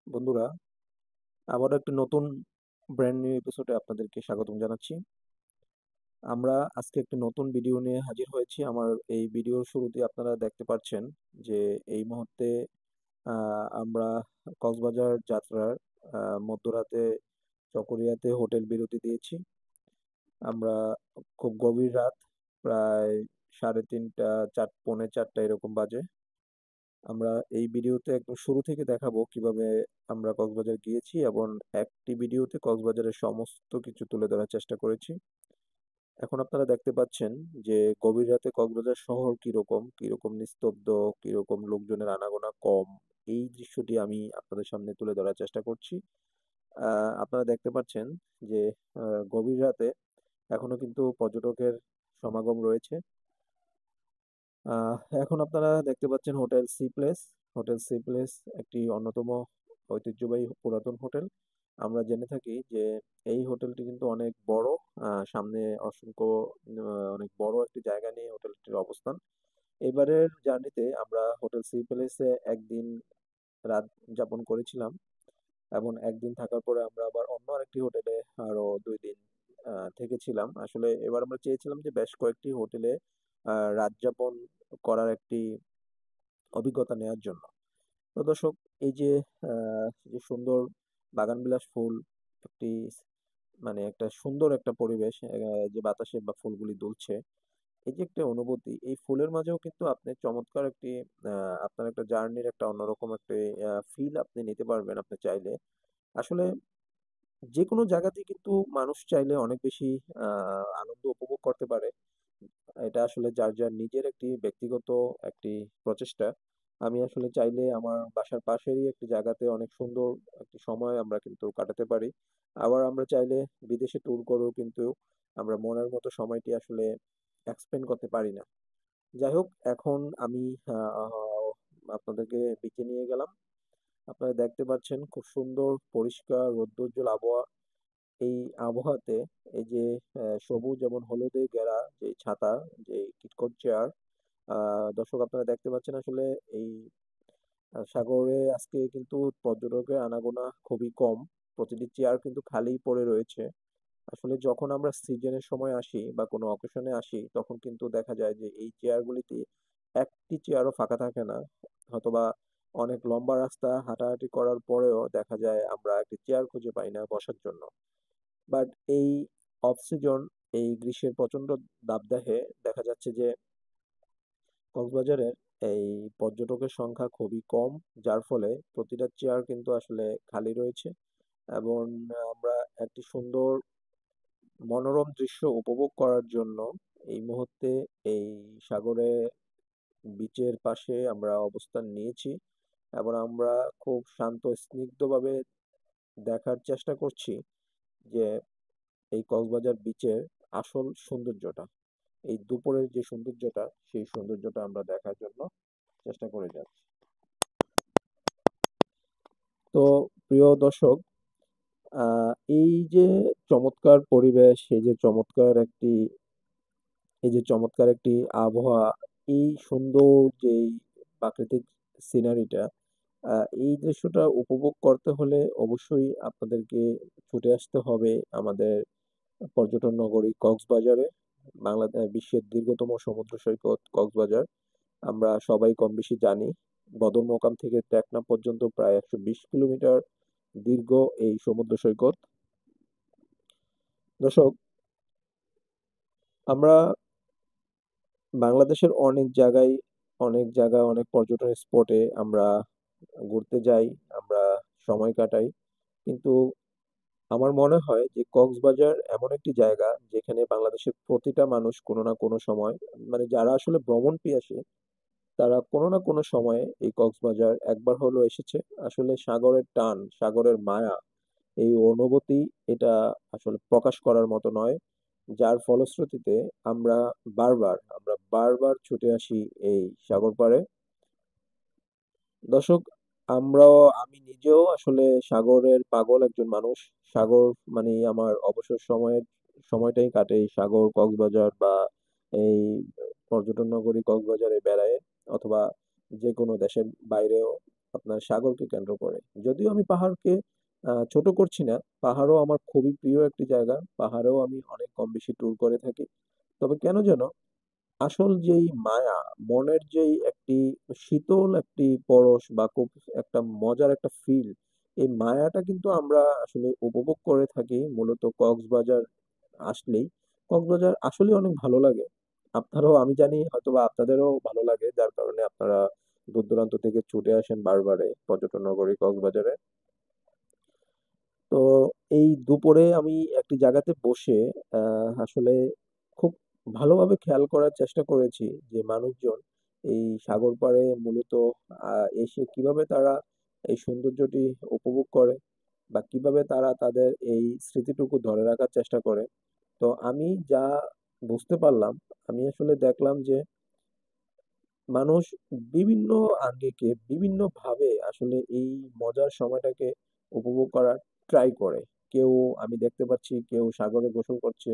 বন্ধুরা, আবারও একটা নতুন ব্র্যান্ড নিউ এপিসোডে আপনাদেরকে স্বাগতম জানাচ্ছি। আমরা আজকে একটি নতুন ভিডিও নিয়ে হাজির হয়েছি। আমার এই ভিডিওর শুরুতে আপনারা দেখতে পাচ্ছেন যে এই মুহূর্তে আমরা কক্সবাজার যাত্রার মধ্যরাতে চকরিয়াতে হোটেল বিরতি দিয়েছি। আমরা খুব গভীর রাত, প্রায় 3:30 পৌনে 4টা এরকম বাজে। আমরা এই ভিডিওতে একদম শুরু থেকে দেখাবো কিভাবে আমরা কক্সবাজার গিয়েছি এবং একটি ভিডিওতে কক্সবাজারের সমস্ত কিছু তুলে ধরার চেষ্টা করেছি। এখন আপনারা দেখতে পাচ্ছেন যে গভীর রাতে কক্সবাজার শহর কিরকম কিরকম নিস্তব্ধ, কিরকম লোকজনের আনাগোনা কম। এই দৃশ্যটি আমি আপনাদের সামনে তুলে ধরার চেষ্টা করছি। আপনারা দেখতে পাচ্ছেন যে গভীর রাতে এখনো কিন্তু পর্যটকের সমাগম রয়েছে। আহ, এখন আপনারা দেখতে পাচ্ছেন Hotel Sea Place. Hotel Sea Place একটি অন্যতম ঐতিহ্যবাহী পুরাতন হোটেল। আমরা জেনে থাকি যে এই হোটেলটি কিন্তু অনেক বড়। সামনে অসংখ্য অনেক বড় একটি জায়গা নিয়ে হোটেলটির অবস্থান। এবারের জার্নিতে আমরা হোটেল সি প্লেসে একদিন রাত যাপন করেছিলাম এবং একদিন থাকার পরে আমরা আবার অন্য আরেকটি হোটেলে আরো 2 দিন থেকেছিলাম। আসলে এবার আমরা চেয়েছিলাম যে বেশ কয়েকটি হোটেলে রাত যাপন করার একটি অভিজ্ঞতা নেওয়ার জন্য। তো দর্শক, এই যে যে সুন্দর বাগানবিলাস ফুল, একটি মানে একটা সুন্দর একটা পরিবেশ, যে বাতাসে বা ফুলগুলি দুলছে, এই যে একটা অনুভূতি, এই ফুলের মাঝেও কিন্তু আপনি চমৎকার একটি আপনার একটা জার্নির একটা অন্যরকম একটা ফিল আপনি নিতে পারবেন আপনি চাইলে। আসলে যে কোনো জায়গাতেই কিন্তু মানুষ চাইলে অনেক বেশি আনন্দ উপভোগ করতে পারে। এটা আসলে যার যার নিজের একটি ব্যক্তিগত একটি প্রচেষ্টা। আমি আসলে চাইলে আমার বাসার পাশেরই একটি জায়গাতে অনেক সুন্দর একটি সময় আমরা কিন্তু কাটাতে পারি। আবার আমরা চাইলে বিদেশে ট্যুর করেও কিন্তু আমরা মনের মতো সময়টি আসলে এক্সপ্লেন করতে পারি না। যাই হোক, এখন আমি আপনাদেরকে বিচে নিয়ে গেলাম। আপনারা দেখতে পাচ্ছেন খুব সুন্দর পরিষ্কার রৌদ্রোজ্জ্বল আবহাওয়া। এই আবহাওয়াতে এই যে সবুজ এবং হলুদে ঘেরা যে ছাতা, যে কিটকট চেয়ার, দর্শক আপনারা দেখতে পাচ্ছেন আসলে এই সাগরে আজকে কিন্তু পর্যটকের আনাগোনা খুবই কম। প্রতিটি চেয়ার কিন্তু খালি পড়ে রয়েছে। আসলে যখন আমরা সিজনের সময় আসি বা কোনো অকেশনে আসি তখন কিন্তু দেখা যায় যে এই চেয়ারগুলিতে একটি চেয়ারও ফাঁকা থাকে না। হয়তোবা অনেক লম্বা রাস্তা হাঁটাহাঁটি করার পরেও দেখা যায় আমরা একটি চেয়ার খুঁজে পাই না বসার জন্য। বাট এই অফ সিজন, এই গ্রীষ্মের প্রচন্ড দাবদাহে দেখা যাচ্ছে যে কক্সবাজারের এই পর্যটকের সংখ্যা খুবই কম, যার ফলে প্রতিটা চেয়ার কিন্তু আসলে খালি রয়েছে। এবং আমরা একটি সুন্দর মনোরম দৃশ্য উপভোগ করার জন্য এই মুহূর্তে এই সাগরে বিচের পাশে আমরা অবস্থান নিয়েছি এবং আমরা খুব শান্ত স্নিগ্ধভাবে দেখার চেষ্টা করছি যে এই কক্সবাজার বিচের আসল সৌন্দর্যটা, এই দুপুরের যে সৌন্দর্যটা, সেই সৌন্দর্যটা আমরা দেখার জন্য চেষ্টা করে যাচ্ছি। তো প্রিয় দর্শক, এই যে চমৎকার পরিবেশ, এই যে চমৎকার একটি আবহাওয়া, এই সুন্দর যে প্রাকৃতিক সিনারিটা, এই দৃশ্যটা উপভোগ করতে হলে অবশ্যই আপনাদেরকে ছুটে আসতে হবে আমাদের পর্যটন নগরী কক্সবাজারে। বাংলাদেশ বিশ্বের দীর্ঘতম সমুদ্র সৈকত কক্সবাজার আমরা সবাই কম বেশি জানি। বদরমোকাম থেকে টেকনাফ পর্যন্ত প্রায় 120 কিলোমিটার দীর্ঘ এই সমুদ্র সৈকত। দর্শক, আমরা বাংলাদেশের অনেক জায়গায় অনেক পর্যটন স্পটে আমরা ঘুরতে যাই, আমরা সময় কাটাই, কিন্তু আমার মনে হয় যে কক্সবাজার এমন একটি জায়গা যেখানে বাংলাদেশের প্রতিটা মানুষ কোনো না কোনো সময়, মানে যারা আসলে ভ্রমণ পিয়াসী, তারা কোনো না কোনো সময়ে এই কক্সবাজার একবার হলেও এসেছে। আসলে সাগরের টান, সাগরের মায়া, এই অনুভূতি, এটা আসলে প্রকাশ করার মতো নয়। যার ফলশ্রুতিতে আমরা বারবার ছুটে আসি এই সাগর পাড়ে। দর্শক, আমি নিজেও আসলে সাগরের পাগল একজন মানুষ। সাগর মানে আমার অবসর সময়ের সময়টাই কাটে এই সাগর, কক্সবাজার বা এই পর্যটন নগরী কক্সবাজারে বেড়ায়, অথবা যে কোনো দেশের বাইরেও। আপনার সাগরকে কেন্দ্র করে। যদিও আমি পাহাড়কে ছোট করছি না, পাহাড়ও আমার খুবই প্রিয় একটি জায়গা, পাহাড়েও আমি অনেক কম বেশি ট্যুর করে থাকি। তবে কেন যেন আসল যেই মায়া, মনের যেই একটি শীতল একটি পরশ বা খুব একটা মজার একটা ফিল, এই মায়াটা কিন্তু আমরা আসলে উপভোগ করে থাকি মূলত কক্সবাজার আসলেই। কক্সবাজার আসলেই অনেক ভালো লাগে। আপনারাও, আমি জানি হয়তোবা আপনাদেরও ভালো লাগে, যার কারণে আপনারা দূর দূরান্ত থেকে ছুটে আসেন বারবারে পর্যটন নগরী কক্সবাজারে। তো এই দুপুরে আমি একটি জায়গাতে বসে আসলে খুব ভালোভাবে খেয়াল করার চেষ্টা করেছি যে মানুষজন এই সাগর পাড়ে মূলত এসে কিভাবে তারা এই সৌন্দর্যটি উপভোগ করে বা কিভাবে তারা তাদের এই স্মৃতিটুকু ধরে রাখার চেষ্টা করে। তো আমি যা বুঝতে পারলাম, আমি আসলে দেখলাম যে মানুষ বিভিন্ন আঙ্গিকে বিভিন্ন ভাবে আসলে এই মজার সময়টাকে উপভোগ করার ট্রাই করে। কেউ, আমি দেখতে পাচ্ছি কেউ সাগরে গোসল করছে,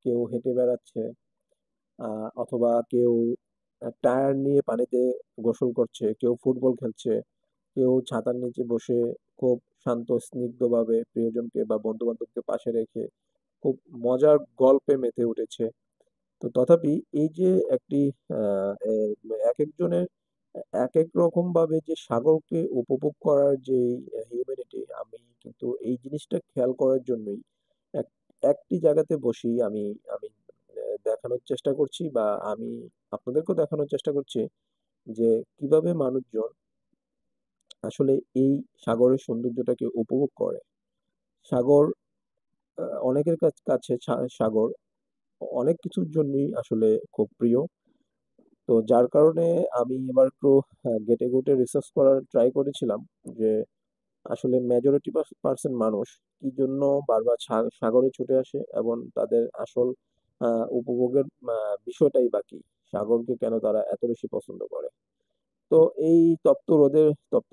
কেউ হেঁটে বেড়াচ্ছে, অথবা কেউ টায়ার নিয়ে পানিতে গোসল করছে, কেউ ফুটবল খেলছে, কেউ ছাতার নিচে বসে খুব শান্ত স্নিগ্ধভাবে প্রিয়জনকে বা বন্ধু বান্ধবকে পাশে রেখে খুব মজার গল্পে মেতে উঠেছে। তো তথাপি এই যে একটি এক একজনের এক এক রকম ভাবে যে সাগরকে উপভোগ করার যে হিউম্যানিটি, আমি কিন্তু এই জিনিসটা খেয়াল করার জন্যই এক- একটি জায়গাতে বসি আমি আমি দেখানোর চেষ্টা করছি, বা আমি আপনাদেরকেও দেখানোর চেষ্টা করছি যে কিভাবে মানুষজন আসলে এই সাগরের সৌন্দর্যটাকে উপভোগ করে। সাগর, অনেকের কাছে সাগর অনেক কিছুর জন্যই আসলে খুব প্রিয়। তো যার কারণে আমি এবার একটু গেটে গুটে রিসার্চ করার ট্রাই করেছিলাম যে আসলে মেজরিটি পার্সেন্ট মানুষ কি জন্য বারবার সাগরে ছুটে আসে, এবং তাদের আসল উপভোগের বিষয়টাই বাকি, সাগরকে কেন তারা এত বেশি পছন্দ করে। তো এই তপ্ত রোদের, তপ্ত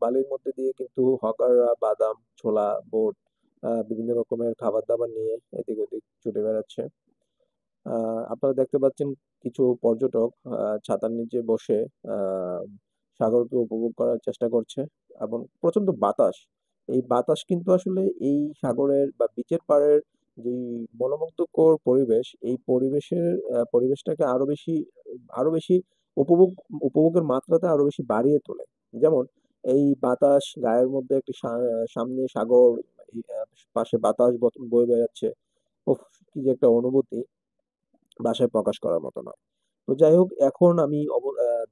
বালির মধ্যে দিয়ে কিন্তু হকাররা বাদাম, ছোলা, বোট, বিভিন্ন রকমের খাবার দাবার নিয়ে এদিক ওদিক ছুটে বেড়াচ্ছে। আপনারা দেখতে পাচ্ছেন কিছু পর্যটক ছাতার নিচে বসে আহ, সাগরকে উপভোগ করার চেষ্টা করছে, এবং প্রচন্ড বাতাস। এই বাতাস কিন্তু আসলে এই সাগরের বা বিচের পাড়ের যে মনোমুগ্ধকর পরিবেশ, এই পরিবেশটাকে আরো বেশি উপভোগ উপভোগের মাত্রাটা আরো বেশি বাড়িয়ে তোলে। যেমন এই বাতাস গায়ের মধ্যে একটি সামনে সাগর, এই, পাশে বাতাস বয়ে বেড়াচ্ছে। উফ, কি যে একটা অনুভূতি, ভাষায় প্রকাশ করার মতো নয়। তো যাই হোক, এখন আমি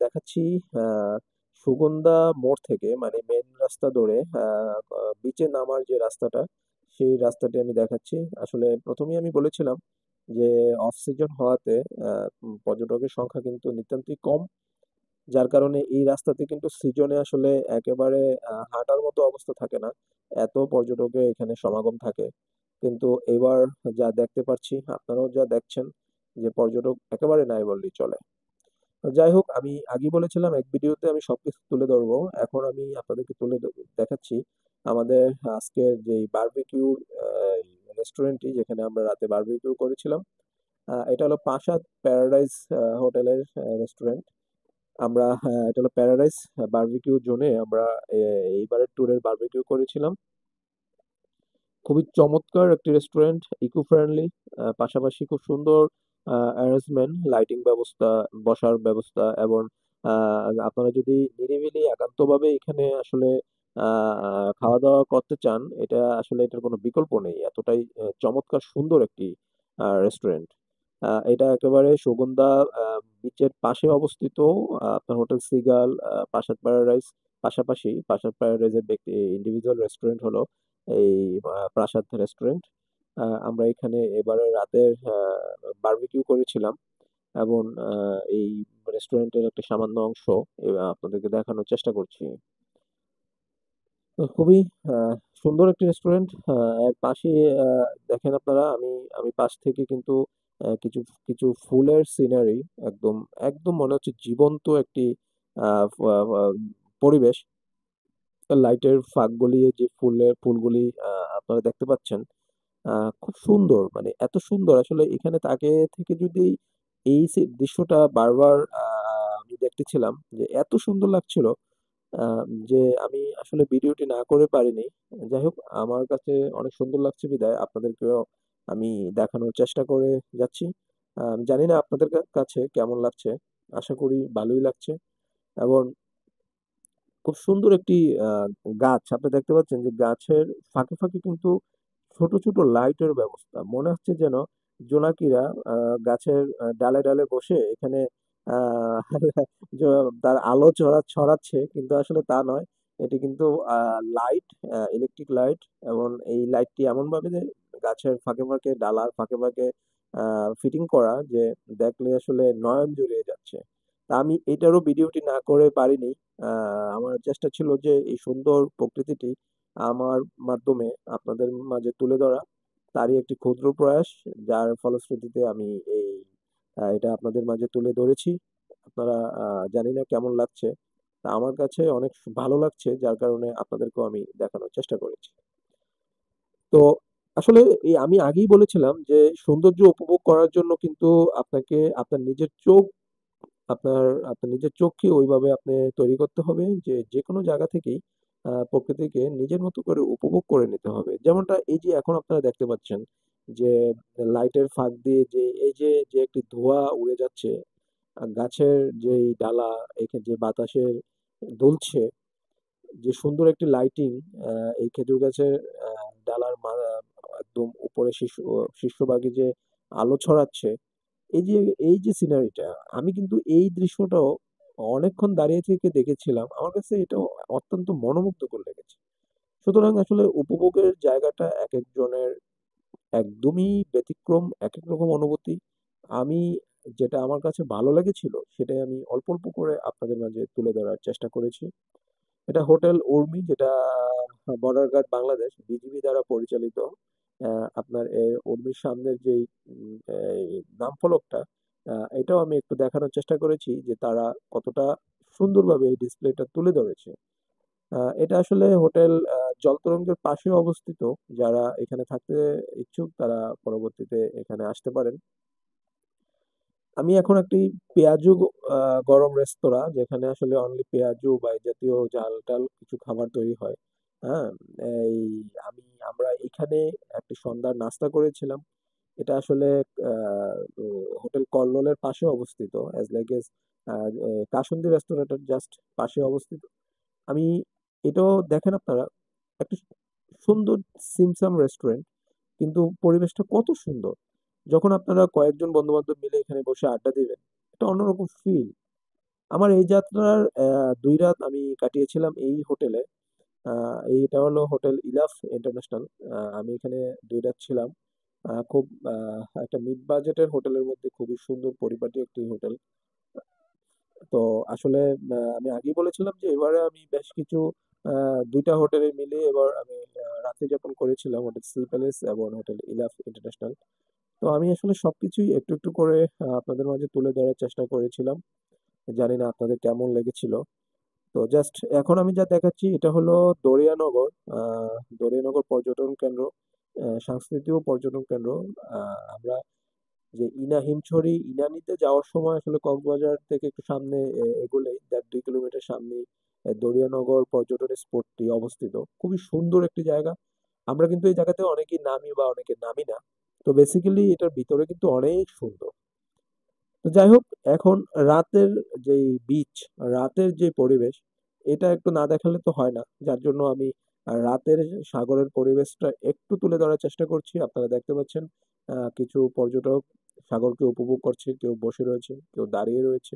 দেখাচ্ছি সুগন্ধা মোড় থেকে, মানে মেন রাস্তা ধরে বিচে নামার যে রাস্তাটা, সেই রাস্তাটি আমি দেখাচ্ছি। আসলে প্রথমেই আমি বলেছিলাম যে অফ সিজন হওয়াতে পর্যটকের সংখ্যা কিন্তু নিতান্তই কম, যার কারণে এই রাস্তাতে কিন্তু সিজনে আসলে একেবারে হাঁটার মতো অবস্থা থাকে না, এত পর্যটকের এখানে সমাগম থাকে। কিন্তু এবার যা দেখতে পাচ্ছি, আপনারাও যা দেখছেন, যে পর্যটক একেবারে নাই বললেই চলে। তো যাই হোক, আমি আগেই বলেছিলাম এক ভিডিওতে আমি সবকিছু তুলে ধরবো, এখন আমি আপনাদেরকে দেখাচ্ছি আমাদের আজকের যে বারবিকিউ রেস্টুরেন্টটি, যেখানে আমরা রাতে বারবিকিউ করেছিলাম। এটা হলো প্রাসাদ প্যারাডাইস হোটেলের রেস্টুরেন্ট। আমরা, হ্যাঁ, এটা হলো প্যারাডাইস বারবিকিউ জোনে আমরা এইবারের ট্যুরের বারবিকিউ করেছিলাম। খুবই চমৎকার একটি রেস্টুরেন্ট, ইকো ফ্রেন্ডলি, পাশাপাশি খুব সুন্দর অ্যারেঞ্জমেন্ট, লাইটিং ব্যবস্থা, বসার ব্যবস্থা, এবং আপনারা যদি নিরিবিলি একান্তভাবে এখানে আসলে খাওয়া দাওয়া করতে চান, এটা আসলে এটার কোনো বিকল্প নেই, এতটাই চমৎকার সুন্দর একটি রেস্টুরেন্ট। এটা একেবারে সুগন্ধা বিচের পাশে অবস্থিত। আপনার হোটেল সিগাল, প্রাসাদ প্যারাডাইস, পাশাপাশি প্রাসাদ প্যারাডাইসের ব্যক্তি ইন্ডিভিজুয়াল রেস্টুরেন্ট হলো এই প্রাসাদ রেস্টুরেন্ট। আমরা এখানে এবারে রাতের বারবিকিউ করেছিলাম, এবং এই রেস্টুরেন্টের একটা সামান্য অংশ আপনাদেরকে দেখানোর চেষ্টা করছি। তো খুবই সুন্দর একটি রেস্টুরেন্ট। এর পাশে দেখেন আপনারা, আমি আমি পাশ থেকে কিন্তু কিছু কিছু ফুলের সিনারি, একদম একদম মনে হচ্ছে জীবন্ত একটি পরিবেশ। লাইটের ফাঁক গলিয়ে যে ফুলগুলি আপনারা দেখতে পাচ্ছেন, খুব সুন্দর, মানে এত সুন্দর আসলে এখানে তাকে থেকে যদি এই দৃশ্যটা বারবার আমি দেখতেছিলাম যে এত সুন্দর লাগছিল। যে আমি আসলে ভিডিওটি না করে পারিনি। যাই হোক, আমার কাছে অনেক সুন্দর লাগছে বিধায় আপনাদেরকেও আমি দেখানোর চেষ্টা করে যাচ্ছি। জানি না আপনাদের কাছে কেমন লাগছে। আশা করি ভালোই লাগছে। এবং খুব সুন্দর একটি আহ, গাছ আপনি দেখতে পাচ্ছেন যে গাছের ফাঁকে ফাঁকে কিন্তু ছোট ছোট লাইটের ব্যবস্থা। মনে হচ্ছে যেন জোনাকিরা গাছের ডালে ডালে বসে এখানে আহ তার আলো ছড়াচ্ছে, কিন্তু আসলে তা নয়। এটি কিন্তু লাইট, ইলেকট্রিক লাইট। এবং এই লাইটটি এমন ভাবে যে গাছের ফাঁকে ফাঁকে, ডালার ফাঁকে ফাঁকে ফিটিং করা, যে দেখলে আসলে নয়ন জুড়িয়ে যাচ্ছে। তা আমি এটারও ভিডিওটি না করে পারিনি। আমার চেষ্টা ছিল যে এই সুন্দর প্রকৃতিটি আমার মাধ্যমে আপনাদের মাঝে তুলে ধরা, তারই একটি ক্ষুদ্র প্রয়াস, যার ফলশ্রুতিতে আমি এই এটা আপনাদের মাঝে তুলে ধরেছি। আপনারা জানি না কেমন লাগছে। তা আমার কাছে অনেক ভালো লাগছে, যার কারণে আপনাদেরকেও আমি দেখানোর চেষ্টা করেছি। তো আসলে এই আমি আগেই বলেছিলাম যে সৌন্দর্য উপভোগ করার জন্য কিন্তু আপনাকে আপনার নিজের চোখ, আপনার আপনার নিজের চোখকে ওইভাবে আপনি তৈরি করতে হবে যে যে কোনো জায়গা থেকেই প্রকৃতিকে নিজের মতো করে উপভোগ করে নিতে হবে। যেমনটা এই যে এখন আপনারা দেখতে পাচ্ছেন যে লাইটের ফাঁক দিয়ে যে এই যে যে একটি ধোঁয়া উড়ে যাচ্ছে, গাছের যেই ডালা এখানে যে বাতাসে দুলছে, যে সুন্দর একটি লাইটিং এই খেজুর গাছের ডালার একদম উপরে শীর্ষভাগে যে আলো ছড়াচ্ছে, এই যে এই যে সিনারিটা, আমি কিন্তু এই দৃশ্যটাও অনেকক্ষণ দাঁড়িয়ে থেকে দেখেছিলাম। আমার কাছে এটা অত্যন্ত মনোমুগ্ধকর লেগেছে। সুতরাং আসলে উপভোগের জায়গাটা এক একজনের একদমই ব্যতিক্রম, এক এক রকম অনুভূতি। আমি যেটা আমার কাছে ভালো লেগেছিল সেটাই আমি অল্প অল্প করে আপনাদের মাঝে তুলে ধরার চেষ্টা করেছি। এটা হোটেল উর্মি, যেটা বর্ডার গার্ড বাংলাদেশ বিজিবি দ্বারা পরিচালিত। আপনার এই উর্মির সামনের যে এই নাম ফলকটা, এটাও আমি একটু দেখানোর চেষ্টা করেছি যে তারা কতটা সুন্দরভাবে এই ডিসপ্লেটা তুলে ধরেছে। এটা আসলে হোটেল জলতরঙ্গের পাশে অবস্থিত। যারা এখানে থাকতে ইচ্ছুক তারা পরবর্তীতে এখানে আসতে পারেন। আমি এখন একটি পেঁয়াজু গরম রেস্তোরাঁ, যেখানে আসলে অনলি পেঁয়াজু বা এই জাতীয় ঝাল টাল কিছু খাবার তৈরি হয়। হ্যাঁ, এই আমরা এখানে একটি সন্ধ্যার নাস্তা করেছিলাম। এটা আসলে হোটেল কল্লোলের পাশে অবস্থিত, অ্যাজ লাইক এস কাসুন্দি রেস্তোরাঁটার জাস্ট পাশে অবস্থিত। আমি এটাও দেখেন আপনারা, একটা সুন্দর সিমসাম রেস্টুরেন্ট, কিন্তু পরিবেশটা কত সুন্দর। যখন আপনারা কয়েকজন বন্ধু বান্ধব মিলে এখানে বসে আড্ডা দিবেন, একটা অন্যরকম ফিল। আমার এই যাত্রার 2 রাত আমি কাটিয়েছিলাম এই হোটেলে। এইটা হলো হোটেল ইলাফ ইন্টারন্যাশনাল। আমি এখানে 2 রাত ছিলাম। খুব একটা মিড বাজেটের হোটেলের মধ্যে খুবই সুন্দর পরিপাটি একটি হোটেল। তো আসলে আমি আগেই বলেছিলাম যে এবারে আমি বেশ কিছু 2টা হোটেলে মিলিয়ে এবার আমি রাত্রি যাপন করেছিলাম, হোটেল সি প্যালেস এবং হোটেল ইলাফ ইন্টারন্যাশনাল। তো আমি আসলে সবকিছুই একটু একটু করে আপনাদের মাঝে তুলে ধরার চেষ্টা করেছিলাম। জানি না আপনাদের কেমন লেগেছিল। তো জাস্ট এখন আমি যা দেখাচ্ছি এটা হলো দরিয়ানগর। দরিয়ানগর পর্যটন কেন্দ্র, সাংস্কৃতিক ও পর্যটন কেন্দ্র। আমরা যে হিমছড়ি ইনানিতে যাওয়ার সময় আসলে কক্সবাজার থেকে একটু সামনে এগোলেই 1.5-2 কিলোমিটার সামনেই দরিয়ানগর পর্যটন স্পটটি অবস্থিত। খুবই সুন্দর একটি জায়গা। আমরা কিন্তু এই জায়গাতে অনেকেই নামি বা অনেকে নামি না। তো বেসিক্যালি এটার ভিতরে কিন্তু অনেক সুন্দর। তো যাই হোক, এখন রাতের যেই বিচ, রাতের যে পরিবেশ, এটা একটু না দেখালে তো হয় না। যার জন্য আমি রাতের সাগরের পরিবেশটা একটু তুলে ধরার চেষ্টা করছি। আপনারা দেখতে পাচ্ছেন কিছু পর্যটক সাগরকে উপভোগ করছে, কেউ বসে রয়েছে, কেউ দাঁড়িয়ে রয়েছে।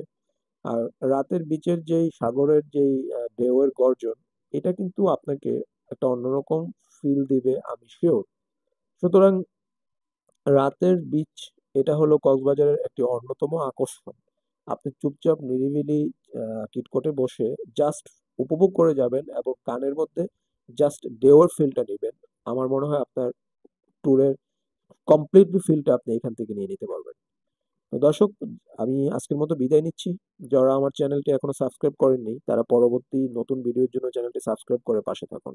আর রাতের বিচের যেই সাগরের যেই ঢেউয়ের গর্জন, এটা কিন্তু আপনাকে একটা অন্যরকম ফিল দিবে, আমি শিওর। সুতরাং রাতের বিচ এটা হলো কক্সবাজারের একটি অন্যতম আকর্ষণ। আপনি চুপচাপ নিরিবিলি কিটকোটে বসে জাস্ট উপভোগ করে যাবেন এবং কানের মধ্যে জাস্ট ঢেউয়ের ফিলটা নেবেন। আমার মনে হয় আপনার ট্যুরের কমপ্লিট ফিলটা আপনি এখান থেকে নিয়ে নিতে পারবেন। তো দর্শক, আমি আজকের মতো বিদায় নিচ্ছি। যারা আমার চ্যানেলটি এখনো সাবস্ক্রাইব করেননি তারা পরবর্তী নতুন ভিডিওর জন্য চ্যানেলটি সাবস্ক্রাইব করে পাশে থাকুন।